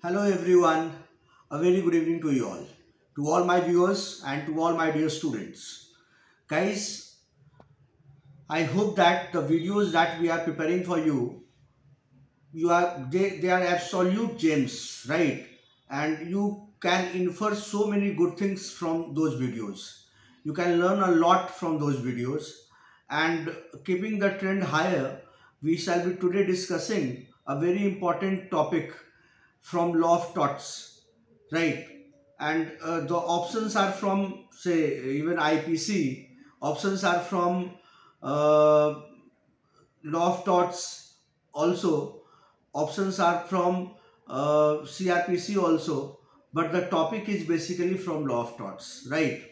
Hello everyone, a very good evening to all my viewers and to all my dear students. Guys, I hope that the videos that we are preparing for they are absolute gems, right? And you can infer so many good things from those videos. You can learn a lot from those videos. And keeping the trend higher, we shall be today discussing a very important topic from law of torts, right? And the options are from, say, even IPC. Options are from uh, law of torts also. Options are from CRPC also. But the topic is basically from law of torts, right?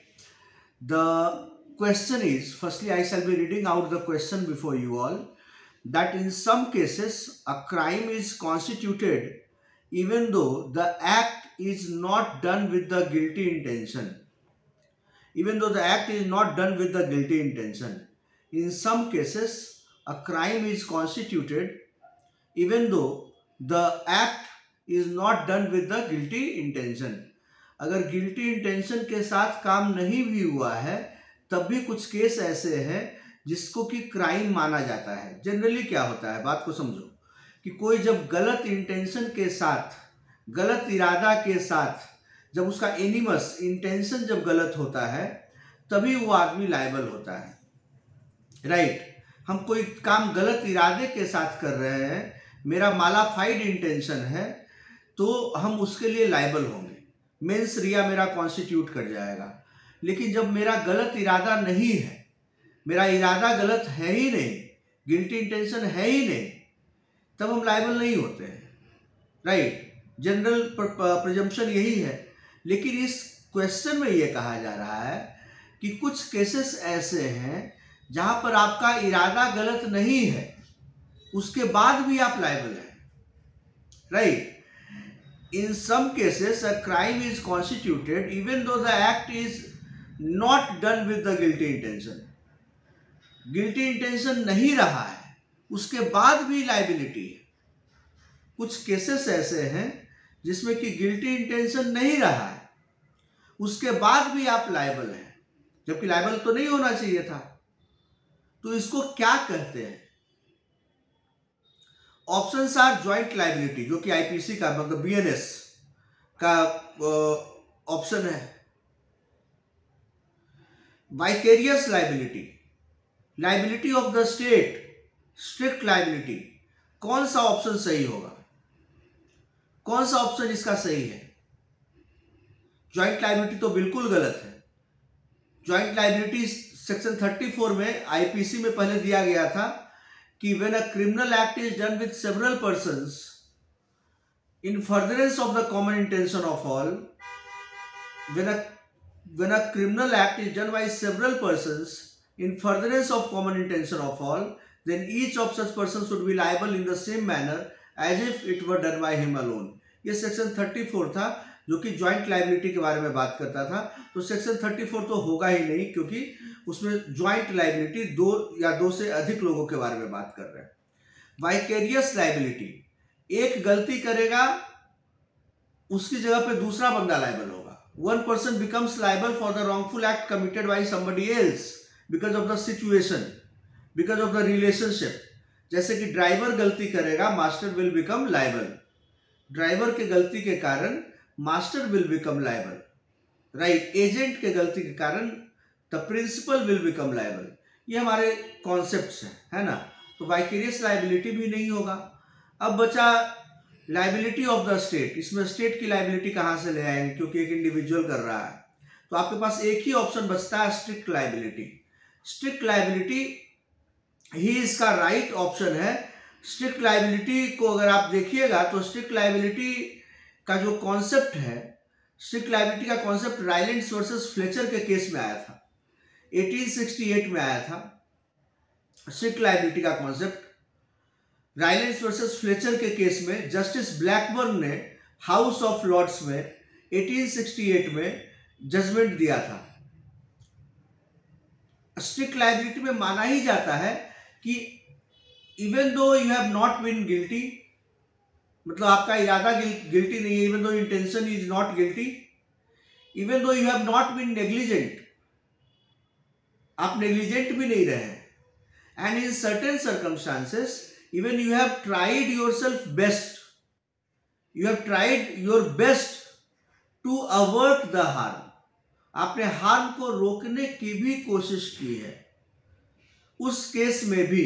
The question is, firstly, I shall be reading out the question before you all, that in some cases a crime is constituted even though the act is not done with the guilty intention. Even though the act is not done with the guilty intention. In some cases, a crime is constituted even though the act is not done with the guilty intention. अगर guilty intention के साथ काम नहीं भी हुआ है तब भी कुछ केस ऐसे हैं जिसको कि क्राइम माना जाता है. जनरली क्या होता है, बात को समझो, कि कोई जब गलत इंटेंशन के साथ, गलत इरादा के साथ, जब उसका एनिमस इंटेंशन जब गलत होता है तभी वो आदमी लायबल होता है, राइट? हम कोई काम गलत इरादे के साथ कर रहे हैं, मेरा मालाफाइड इंटेंशन है, तो हम उसके लिए लायबल होंगे, मेंस रिया मेरा कॉन्स्टिट्यूट कर जाएगा. लेकिन जब मेरा गलत इरादा नहीं है, मेरा इरादा गलत है ही नहीं, गिल्टी इंटेंशन है ही नहीं, तब हम लायबल नहीं होते हैं, राइट? जनरल प्रिजम्पशन यही है. लेकिन इस क्वेश्चन में ये कहा जा रहा है कि कुछ केसेस ऐसे हैं जहां पर आपका इरादा गलत नहीं है, उसके बाद भी आप लायबल हैं, right? In some cases, a crime is constituted even though the act is not done with the guilty intention. Guilty intention नहीं रहा है, उसके बाद भी लाइबिलिटी है. कुछ केसेस ऐसे हैं जिसमें कि गिल्टी इंटेंशन नहीं रहा है, उसके बाद भी आप लायबल हैं, जबकि लायबल तो नहीं होना चाहिए था. तो इसको क्या कहते हैं? ऑप्शंस आर ज्वाइंट लाइबिलिटी, जो कि आईपीसी का मतलब बीएनएस का ऑप्शन है. Vicarious liability, liability of the state, strict liability. कौन सा ऑप्शन सही होगा? कौन सा ऑप्शन इसका सही है? ज्वाइंट लाइबिलिटी तो बिल्कुल गलत है. ज्वाइंट लाइबिलिटी सेक्शन 34 में आईपीसी में पहले दिया गया था कि when a criminal act is done with several persons in furtherance of the common intention of all, when a criminal act is done by several persons in furtherance of common intention of all, then each of such persons should be liable in the same manner as if it were done by him alone. ये section 34 था जो कि joint liability के बारे में बात करता था. तो सेक्शन 34 तो होगा ही नहीं, क्योंकि उसमें ज्वाइंट लाइबिलिटी दो या दो से अधिक लोगों के बारे में बात कर रहे हैं. वाइकेरियस लाइबिलिटी, एक गलती करेगा उसकी जगह पे दूसरा बंदा लायबल होगा. One person becomes liable for the wrongful act committed by somebody else because of the situation, because of the relationship. जैसे कि ड्राइवर गलती करेगा, master will become liable. Driver के गलती के कारण master will become liable, right? Agent के गलती के कारण the principal will become liable. ये हमारे कॉन्सेप्ट्स हैं, है ना? तो वाइकेरियस लाइबिलिटी भी नहीं होगा. अब बचा लाइबिलिटी ऑफ द स्टेट. इसमें स्टेट की लाइबिलिटी कहाँ से ले आएंगे, क्योंकि एक इंडिविजुअल कर रहा है. तो आपके पास एक ही ऑप्शन बचता है, स्ट्रिक्ट लाइबिलिटी. स्ट्रिक्ट लाइबिलिटी ही इसका राइट ऑप्शन है. स्ट्रिक्ट लाइबिलिटी को अगर आप देखिएगा तो स्ट्रिक्ट लाइबिलिटी का जो कॉन्सेप्ट है, स्ट्रिक्ट लाइबिलिटी का कॉन्सेप्ट राइलेंड्स वर्सेस फ्लेचर के केस में आया था, 1868 में आया था. स्ट्रिक्ट लाइबिलिटी का कॉन्सेप्ट राइलेंड्स वर्सेस फ्लेचर के केस में जस्टिस ब्लैकबर्न ने हाउस ऑफ लॉर्ड्स में 1868 में जजमेंट दिया था. स्ट्रिक्ट लाइबिलिटी में माना ही जाता है कि even though you have not been guilty, मतलब आपका इरादा गिल्टी नहीं है, even though intention is not guilty, even though you have not been negligent, आप नेग्लिजेंट भी नहीं रहे, and in certain circumstances even you have tried yourself best, you have tried your best to avert the harm, आपने harm को रोकने की भी कोशिश की है, उस केस में भी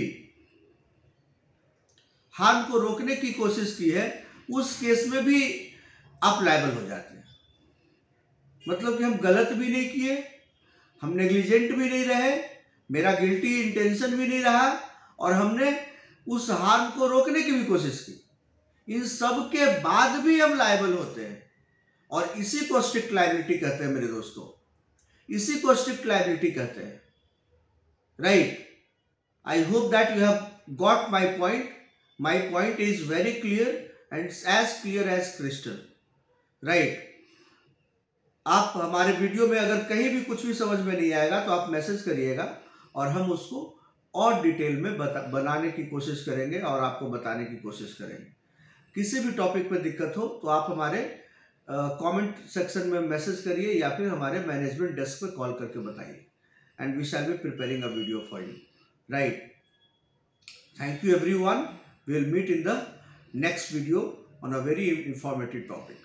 हार्म को रोकने की कोशिश की है, उस केस में भी आप लायबल हो जाते हैं। मतलब कि हम गलत भी नहीं किए, हम नेग्लिजेंट भी नहीं रहे, मेरा गिल्टी इंटेंशन भी नहीं रहा, और हमने उस हार्म को रोकने की भी कोशिश की, इन सब के बाद भी हम लायबल होते हैं। और इसी को स्ट्रिक्ट लायबिलिटी कहते हैं मेरे दोस्तों, इसी को स्ट्रिक्ट लायबिलिटी कहते हैं, right. I hope that you have got my point. My point is very clear and it's as clear as crystal, right? आप हमारे वीडियो में अगर कहीं भी कुछ भी समझ में नहीं आएगा तो आप मैसेज करिएगा और हम उसको और डिटेल में बनाने की कोशिश करेंगे और आपको बताने की कोशिश करेंगे। किसी भी टॉपिक पे दिक्कत हो तो आप हमारे कमेंट सेक्शन में मैसेज करिए या फिर हमारे मैनेजमेंट डेस्क पे कॉल करके बताइए, and we shall be preparing a video for you, right. Thank you everyone. We will meet in the next video on a very informative topic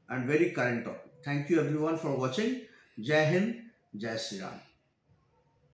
and very current topic. Thank you everyone for watching. Jai Hind, Jai Shri Ram.